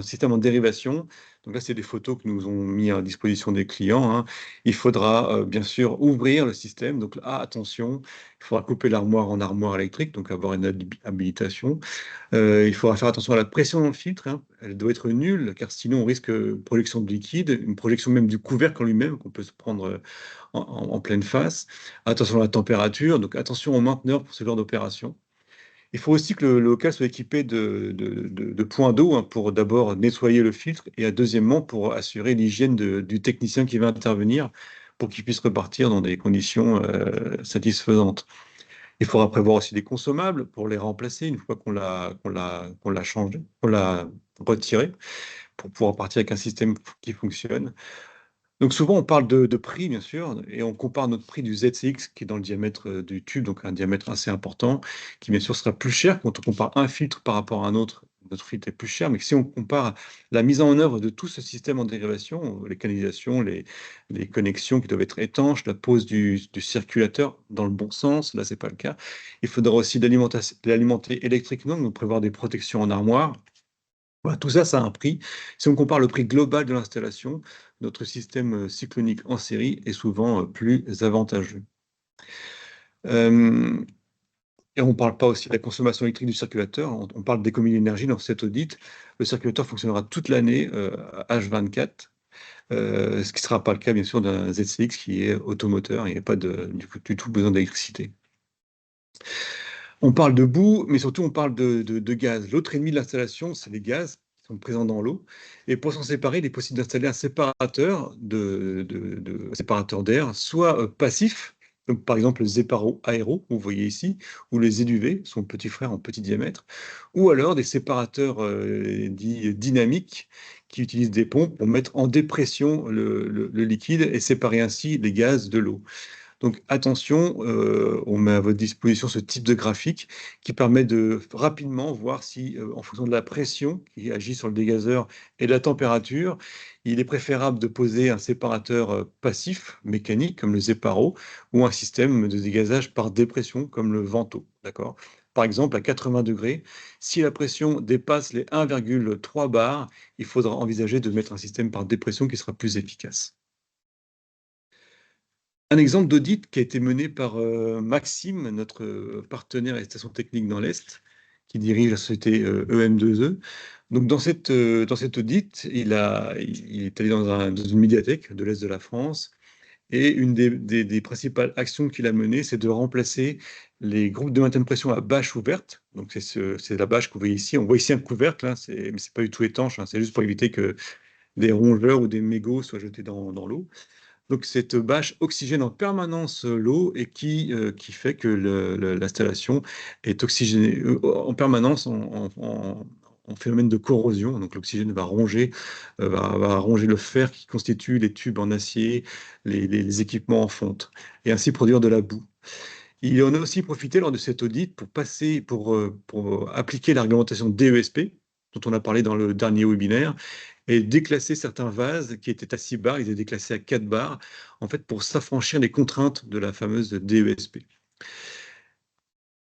système en dérivation, donc là, c'est des photos que nous ont mis à disposition des clients, hein. Il faudra bien sûr ouvrir le système. Donc, attention, il faudra couper l'armoire en armoire électrique, donc avoir une habilitation. Il faudra faire attention à la pression dans le filtre, hein. Elle doit être nulle, car sinon on risque projection de liquide, une projection même du couvercle en lui-même qu'on peut se prendre en pleine face. Attention à la température, donc attention au mainteneur pour ce genre d'opération. Il faut aussi que le local soit équipé de points d'eau, hein, pour d'abord nettoyer le filtre et deuxièmement pour assurer l'hygiène du technicien qui va intervenir pour qu'il puisse repartir dans des conditions satisfaisantes. Il faudra prévoir aussi des consommables pour les remplacer une fois qu'on l'a changé, qu'on l'a retiré, pour pouvoir partir avec un système qui fonctionne. Donc souvent, on parle de prix, bien sûr, et on compare notre prix du ZCX, qui est dans le diamètre du tube, donc un diamètre assez important, qui bien sûr sera plus cher quand on compare un filtre par rapport à un autre. Notre filtre est plus cher, mais si on compare la mise en œuvre de tout ce système en dérivation, les canalisations, les connexions qui doivent être étanches, la pose du circulateur dans le bon sens, là, c'est pas le cas. Il faudra aussi l'alimenter électriquement, donc prévoir des protections en armoire. Voilà, tout ça, ça a un prix. Si on compare le prix global de l'installation, notre système cyclonique en série est souvent plus avantageux. Euh, et on ne parle pas aussi de la consommation électrique du circulateur, on parle d'économie d'énergie dans cet audit. Le circulateur fonctionnera toute l'année H24, ce qui ne sera pas le cas bien sûr d'un ZCX qui est automoteur, il n'y a pas du tout besoin d'électricité. On parle de boue, mais surtout on parle de gaz. L'autre ennemi de l'installation, c'est les gaz qui sont présents dans l'eau. Et pour s'en séparer, il est possible d'installer un séparateur séparateur d'air, soit passif, donc par exemple le Zeparo Aero, vous voyez ici, ou les ZUV, son petit frère en petit diamètre, ou alors des séparateurs dits dynamiques qui utilisent des pompes pour mettre en dépression le liquide et séparer ainsi les gaz de l'eau. Donc attention, on met à votre disposition ce type de graphique qui permet de rapidement voir si, en fonction de la pression qui agit sur le dégazeur et de la température, il est préférable de poser un séparateur passif, mécanique, comme le Zeparo, ou un système de dégazage par dépression, comme le Vento. D'accord? Par exemple, à 80 degrés, si la pression dépasse les 1,3 bar, il faudra envisager de mettre un système par dépression qui sera plus efficace. Un exemple d'audit qui a été mené par Maxime, notre partenaire et station technique dans l'Est, qui dirige la société EM2E. Donc, dans cet audit, il est allé dans une médiathèque de l'Est de la France. Et une des principales actions qu'il a menées, c'est de remplacer les groupes de maintien de pression à bâche ouverte. Donc, c'est la bâche que vous voyez ici. On voit ici un couvercle, hein, mais ce n'est pas du tout étanche, hein, c'est juste pour éviter que des rongeurs ou des mégots soient jetés dans l'eau. Donc cette bâche oxygène en permanence l'eau et qui fait que l'installation est oxygénée en permanence en phénomène de corrosion. Donc l'oxygène va va ronger le fer qui constitue les tubes en acier, les équipements en fonte, et ainsi produire de la boue. Il en a aussi profité lors de cet audit pour appliquer la réglementation DESP, dont on a parlé dans le dernier webinaire, et déclasser certains vases qui étaient à 6 bars, ils étaient déclassés à 4 bars, en fait, pour s'affranchir des contraintes de la fameuse DESP.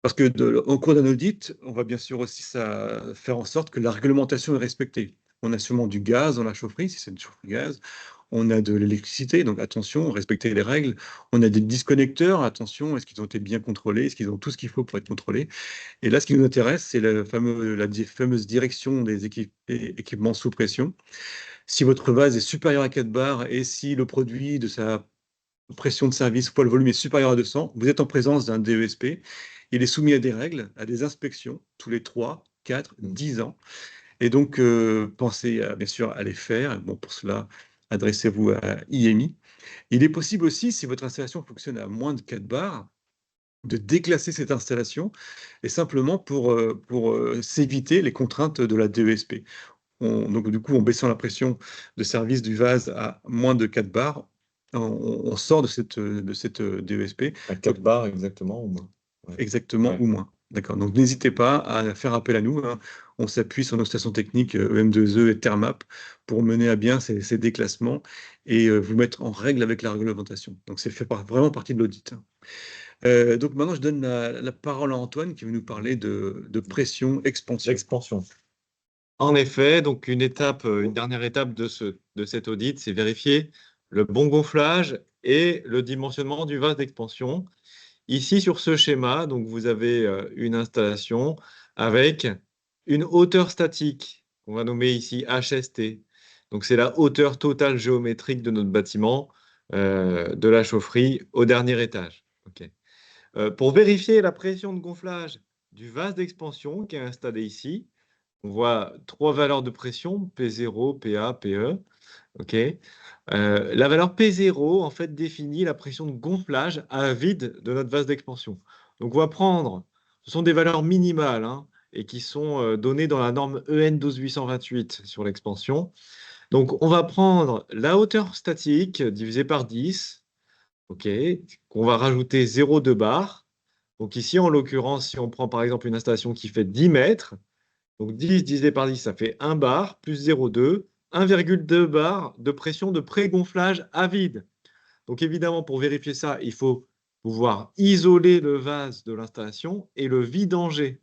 Parce que au cours d'un audit, on va bien sûr aussi faire en sorte que la réglementation est respectée. On a sûrement du gaz dans la chaufferie, si c'est une chaufferie gaz. On a de l'électricité, donc attention, respecter les règles. On a des disconnecteurs, attention, est-ce qu'ils ont été bien contrôlés? Est-ce qu'ils ont tout ce qu'il faut pour être contrôlés? Et là, ce qui nous intéresse, c'est fameuse direction des équipements sous pression. Si votre vase est supérieur à 4 bars et si le produit de sa pression de service fois le volume est supérieur à 200, vous êtes en présence d'un DESP. Il est soumis à des règles, à des inspections tous les 3, 4, 10 ans. Et donc, pensez bien sûr à les faire. Bon, pour cela, adressez-vous à IMI. Il est possible aussi, si votre installation fonctionne à moins de 4 bars, de déclasser cette installation et simplement pour s'éviter les contraintes de la DESP. Donc, du coup, en baissant la pression de service du vase à moins de 4 bars, on sort de cette DESP. À Donc, 4 bars exactement, au moins. Ouais. exactement, Ouais. ou moins. D'accord. Donc, n'hésitez pas à faire appel à nous, hein. On s'appuie sur nos stations techniques EM2E et Thermap pour mener à bien ces déclassements et vous mettre en règle avec la réglementation. Donc, c'est fait vraiment partie de l'audit, hein. Donc, maintenant, je donne la parole à Antoine qui va nous parler de pression expansion. L'expansion. En effet, donc une dernière étape de cet audit, c'est vérifier le bon gonflage et le dimensionnement du vase d'expansion. Ici, sur ce schéma, donc vous avez une installation avec une hauteur statique, qu'on va nommer ici HST. Donc c'est la hauteur totale géométrique de notre bâtiment, de la chaufferie au dernier étage. Ok. Pour vérifier la pression de gonflage du vase d'expansion qui est installé ici, on voit trois valeurs de pression, P0, PA, PE. Ok. La valeur P0 en fait définit la pression de gonflage à vide de notre vase d'expansion. Donc on va prendre, ce sont des valeurs minimales hein, et qui sont données dans la norme EN 12828 sur l'expansion. Donc on va prendre la hauteur statique divisée par 10, ok, qu'on va rajouter 0,2 bar. Donc ici en l'occurrence, si on prend par exemple une installation qui fait 10 mètres, donc 10 divisé par 10, ça fait 1 bar, plus 0,2, 1,2 bar de pression de pré-gonflage à vide. Donc évidemment, pour vérifier ça, il faut pouvoir isoler le vase de l'installation et le vidanger.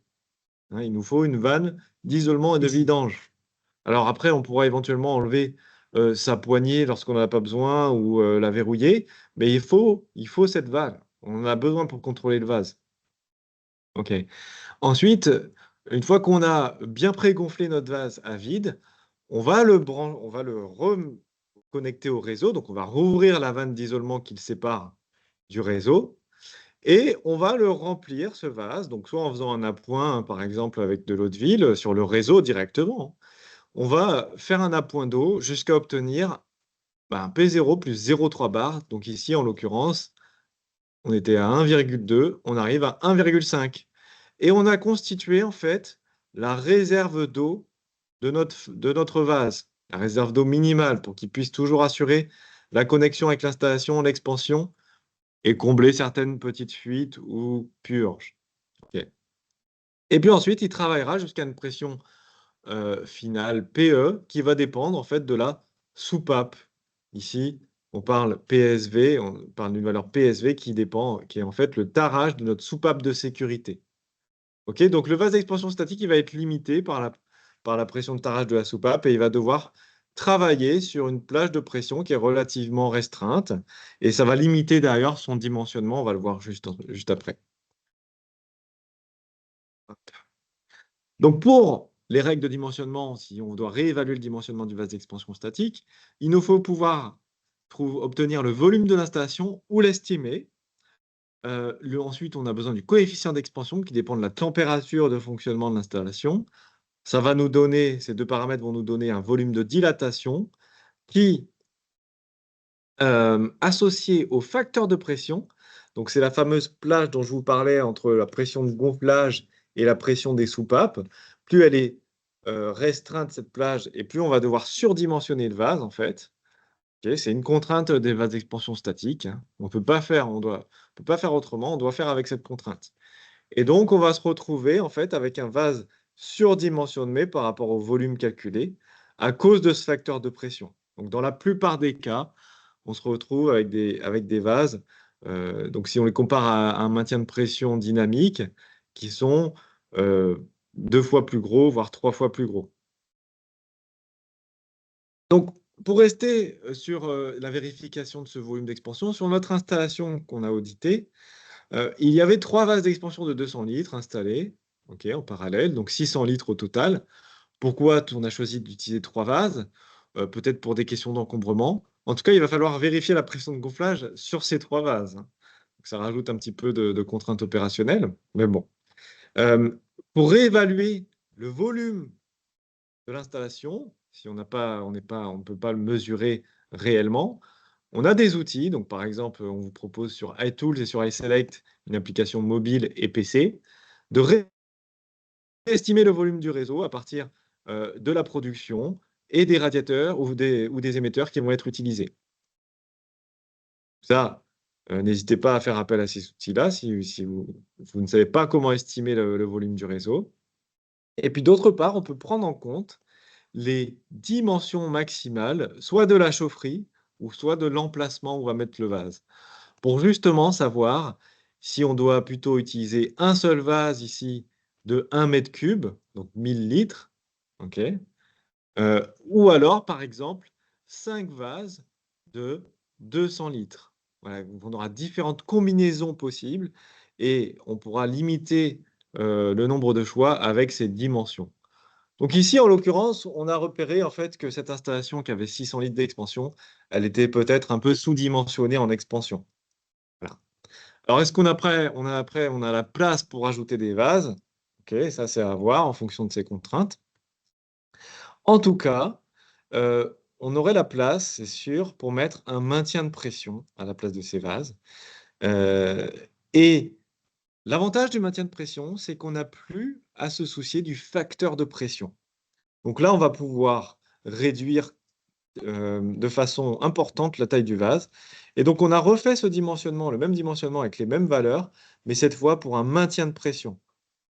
Hein, il nous faut une vanne d'isolement et de vidange. Alors après, on pourra éventuellement enlever sa poignée lorsqu'on n'en a pas besoin ou la verrouiller, mais il faut cette vanne. On en a besoin pour contrôler le vase. OK. Ensuite, une fois qu'on a bien pré-gonflé notre vase à vide, on va le reconnecter au réseau. Donc, on va rouvrir la vanne d'isolement qui le sépare du réseau et on va le remplir, ce vase. Donc, soit en faisant un appoint, par exemple, avec de l'eau de ville sur le réseau directement. On va faire un appoint d'eau jusqu'à obtenir un P0 plus 0,3 bar. Donc, ici, en l'occurrence, on était à 1,2, on arrive à 1,5. Et on a constitué en fait la réserve d'eau de notre vase, la réserve d'eau minimale pour qu'il puisse toujours assurer la connexion avec l'installation, l'expansion et combler certaines petites fuites ou purges. Ok. Et puis ensuite, il travaillera jusqu'à une pression finale PE qui va dépendre en fait de la soupape. Ici, on parle PSV, on parle d'une valeur PSV qui dépend, qui est en fait le tarage de notre soupape de sécurité. Ok, donc le vase d'expansion statique, il va être limité par la pression de tarage de la soupape et il va devoir travailler sur une plage de pression qui est relativement restreinte et ça va limiter d'ailleurs son dimensionnement, on va le voir juste après. Donc pour les règles de dimensionnement, si on doit réévaluer le dimensionnement du vase d'expansion statique, il nous faut pouvoir obtenir le volume de l'installation ou l'estimer. Ensuite, on a besoin du coefficient d'expansion qui dépend de la température de fonctionnement de l'installation. Ça va nous donner, ces deux paramètres vont nous donner un volume de dilatation qui, associé au facteur de pression, donc c'est la fameuse plage dont je vous parlais entre la pression de gonflage et la pression des soupapes. Plus elle est restreinte, cette plage, et plus on va devoir surdimensionner le vase, en fait. Ok, c'est une contrainte des vases d'expansion statique, hein. On peut pas faire, peut pas faire autrement, on doit faire avec cette contrainte. Et donc, on va se retrouver en fait avec un vase surdimensionné par rapport au volume calculé à cause de ce facteur de pression. Donc, dans la plupart des cas, on se retrouve avec des vases. Donc, si on les compare à un maintien de pression dynamique, qui sont 2 fois plus gros, voire 3 fois plus gros. Donc, pour rester sur la vérification de ce volume d'expansion, sur notre installation qu'on a auditée, il y avait 3 vases d'expansion de 200 litres installés, ok, en parallèle, donc 600 litres au total. Pourquoi on a choisi d'utiliser 3 vases? Peut-être pour des questions d'encombrement. En tout cas, il va falloir vérifier la pression de gonflage sur ces 3 vases, hein. Donc, ça rajoute un petit peu de contraintes opérationnelles, mais bon. Pour réévaluer le volume de l'installation, si on n'a pas, on n'est pas, on ne peut pas le mesurer réellement, on a des outils. Donc, par exemple, on vous propose sur iTools et sur iSelect une application mobile et PC de estimer le volume du réseau à partir de la production et des radiateurs ou des émetteurs qui vont être utilisés. Ça, n'hésitez pas à faire appel à ces outils-là si vous ne savez pas comment estimer le volume du réseau. Et puis d'autre part, on peut prendre en compte les dimensions maximales, soit de la chaufferie ou soit de l'emplacement où on va mettre le vase, pour justement savoir si on doit plutôt utiliser un seul vase ici de 1 m3, donc 1000 litres, ok, ou alors, par exemple, 5 vases de 200 litres. Voilà, on aura différentes combinaisons possibles et on pourra limiter le nombre de choix avec ces dimensions. Donc ici, en l'occurrence, on a repéré en fait que cette installation qui avait 600 litres d'expansion, elle était peut-être un peu sous-dimensionnée en expansion. Voilà. Alors, est-ce on a la place pour ajouter des vases? Ok, ça c'est à voir en fonction de ces contraintes. En tout cas, on aurait la place, c'est sûr, pour mettre un maintien de pression à la place de ces vases. Euh, et l'avantage du maintien de pression, c'est qu'on n'a plus à se soucier du facteur de pression. Donc là, on va pouvoir réduire de façon importante la taille du vase. Et donc, on a refait ce dimensionnement, le même dimensionnement avec les mêmes valeurs, mais cette fois pour un maintien de pression.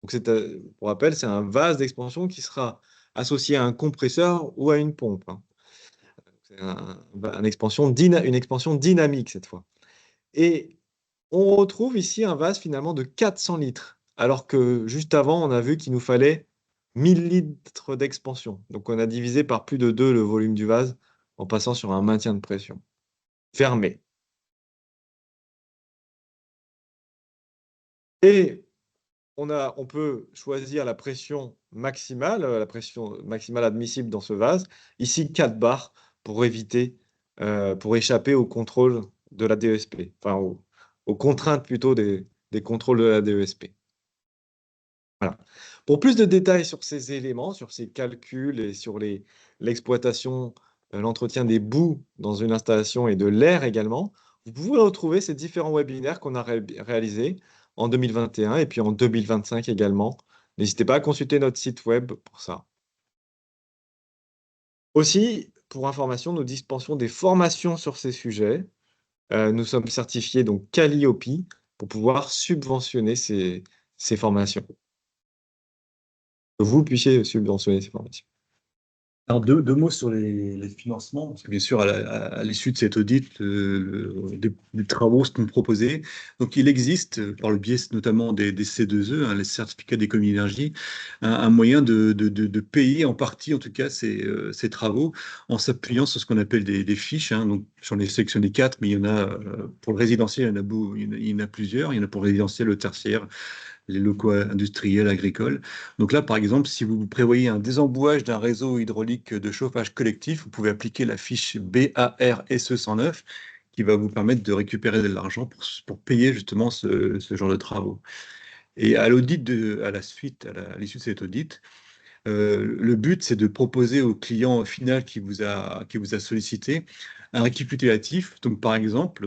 Donc, pour rappel, c'est un vase d'expansion qui sera associé à un compresseur ou à une pompe, hein. C'est une expansion dynamique cette fois. Et on retrouve ici un vase finalement de 400 litres, alors que juste avant, on a vu qu'il nous fallait 1000 litres d'expansion. Donc on a divisé par plus de 2 le volume du vase en passant sur un maintien de pression fermé. Et on peut choisir la pression maximale admissible dans ce vase. Ici, 4 bars pour éviter, pour échapper au contrôle de la DESP, enfin aux contraintes plutôt des contrôles de la DESP. Voilà. Pour plus de détails sur ces éléments, sur ces calculs et sur l'exploitation, l'entretien des boues dans une installation et de l'air également, vous pouvez retrouver ces différents webinaires qu'on a réalisés en 2021 et puis en 2025 également. N'hésitez pas à consulter notre site web pour ça. Aussi, pour information, nous dispensons des formations sur ces sujets. Nous sommes certifiés donc Calliope pour pouvoir subventionner ces formations. Que vous puissiez subventionner ces formations. Alors, deux mots sur les financements, parce que bien sûr, à l'issue de cet audit, des travaux sont proposés. Donc, il existe, par le biais notamment des C2E, hein, les certificats d'économie d'énergie, un moyen de payer en partie, en tout cas, ces travaux en s'appuyant sur ce qu'on appelle des fiches, hein. Donc, j'en ai sélectionné 4, mais il y en a, pour le résidentiel, il y en a plusieurs. Il y en a pour le résidentiel, le tertiaire, les locaux industriels, agricoles. Donc là, par exemple, si vous prévoyez un désembouage d'un réseau hydraulique de chauffage collectif, vous pouvez appliquer la fiche BARSE 109 qui va vous permettre de récupérer de l'argent pour payer justement ce genre de travaux. Et à l'audit, à l'issue de cet audit, le but, c'est de proposer au client final qui vous a sollicité un récapitulatif. Donc, par exemple,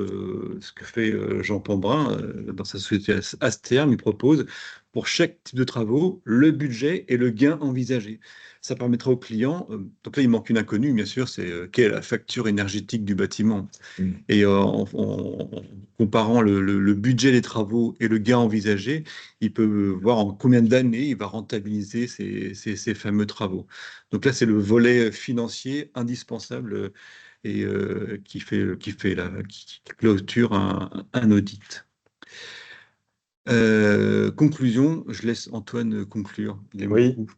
ce que fait Jean Pambrin dans sa société Asterme, il propose pour chaque type de travaux le budget et le gain envisagé. Ça permettra au client, donc là, il manque une inconnue, bien sûr, c'est quelle est la facture énergétique du bâtiment. Et en comparant le budget des travaux et le gain envisagé, il peut voir en combien d'années il va rentabiliser ces fameux travaux. Donc là, c'est le volet financier indispensable et qui clôture un audit. Conclusion, je laisse Antoine conclure. Il aime Oui. beaucoup.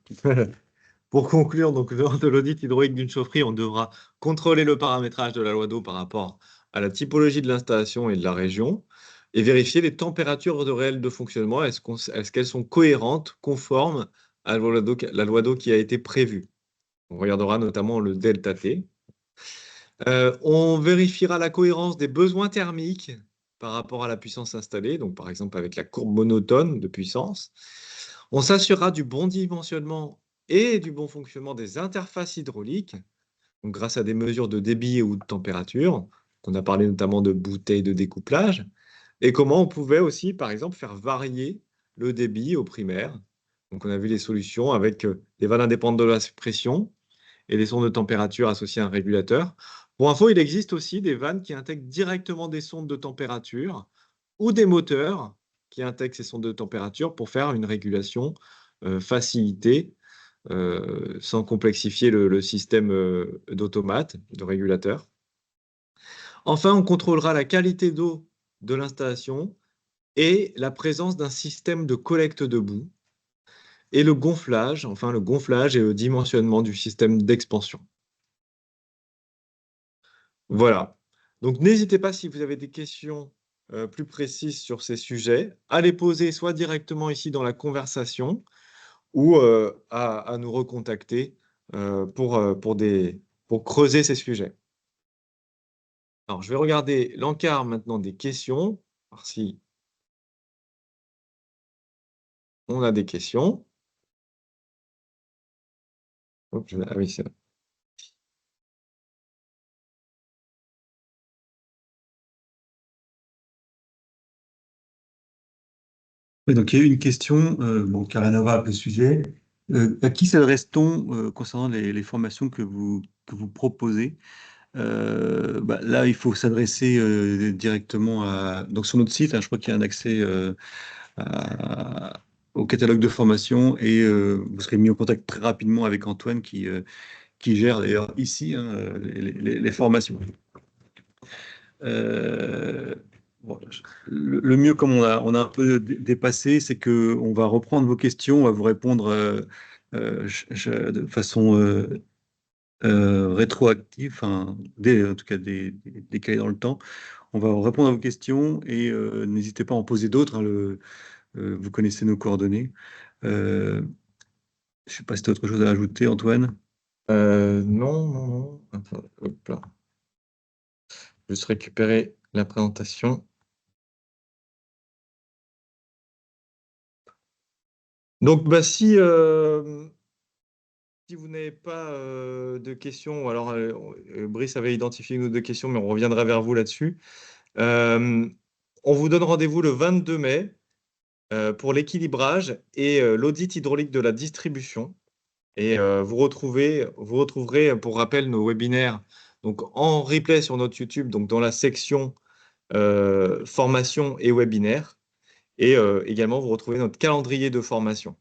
Pour conclure, donc, lors de l'audit hydraulique d'une chaufferie, on devra contrôler le paramétrage de la loi d'eau par rapport à la typologie de l'installation et de la région et vérifier les températures de réel de fonctionnement. Est-ce qu'elles sont cohérentes, conformes à la loi d'eau qui a été prévue? On regardera notamment le delta T. On vérifiera la cohérence des besoins thermiques par rapport à la puissance installée, donc par exemple avec la courbe monotone de puissance. On s'assurera du bon dimensionnement et du bon fonctionnement des interfaces hydrauliques, donc grâce à des mesures de débit ou de température. On a parlé notamment de bouteilles de découplage, et comment on pouvait aussi, par exemple, faire varier le débit au primaire. Donc on a vu les solutions avec des vannes indépendantes de la pression et les sondes de température associées à un régulateur. Pour info, il existe aussi des vannes qui intègrent directement des sondes de température ou des moteurs qui intègrent ces sondes de température pour faire une régulation facilitée sans complexifier le système d'automate, de régulateur. Enfin, on contrôlera la qualité d'eau de l'installation et la présence d'un système de collecte de boue et le gonflage et le dimensionnement du système d'expansion. Voilà. Donc, n'hésitez pas si vous avez des questions plus précises sur ces sujets, à les poser soit directement ici dans la conversation ou à nous recontacter pour creuser ces sujets. Alors, je vais regarder l'encart maintenant des questions, voir si on a des questions. Hop, ah oui, c'est Ouais, donc, il y a eu une question, bon, qui n'a rien à voir avec le sujet. À qui s'adresse-t-on concernant les formations que vous proposez? Là, il faut s'adresser directement donc sur notre site, hein, je crois qu'il y a un accès au catalogue de formation et vous serez mis en contact très rapidement avec Antoine qui gère d'ailleurs ici, hein, les formations. Euh, bon, le mieux, comme on a un peu dépassé, c'est que on va reprendre vos questions, on va vous répondre de façon rétroactive, enfin, en tout cas décalée dans le temps. On va répondre à vos questions et n'hésitez pas à en poser d'autres, hein, vous connaissez nos coordonnées. Je ne sais pas si tu as autre chose à ajouter, Antoine. non, non, non. Attends, hop là. Juste récupérer la présentation. Donc, si vous n'avez pas de questions, alors Brice avait identifié une ou deux questions, mais on reviendra vers vous là-dessus. Euh, on vous donne rendez-vous le 22 mai pour l'équilibrage et l'audit hydraulique de la distribution. Et vous retrouverez, pour rappel, nos webinaires donc, en replay sur notre YouTube, donc dans la section formation et webinaire. Et également, vous retrouvez notre calendrier de formation.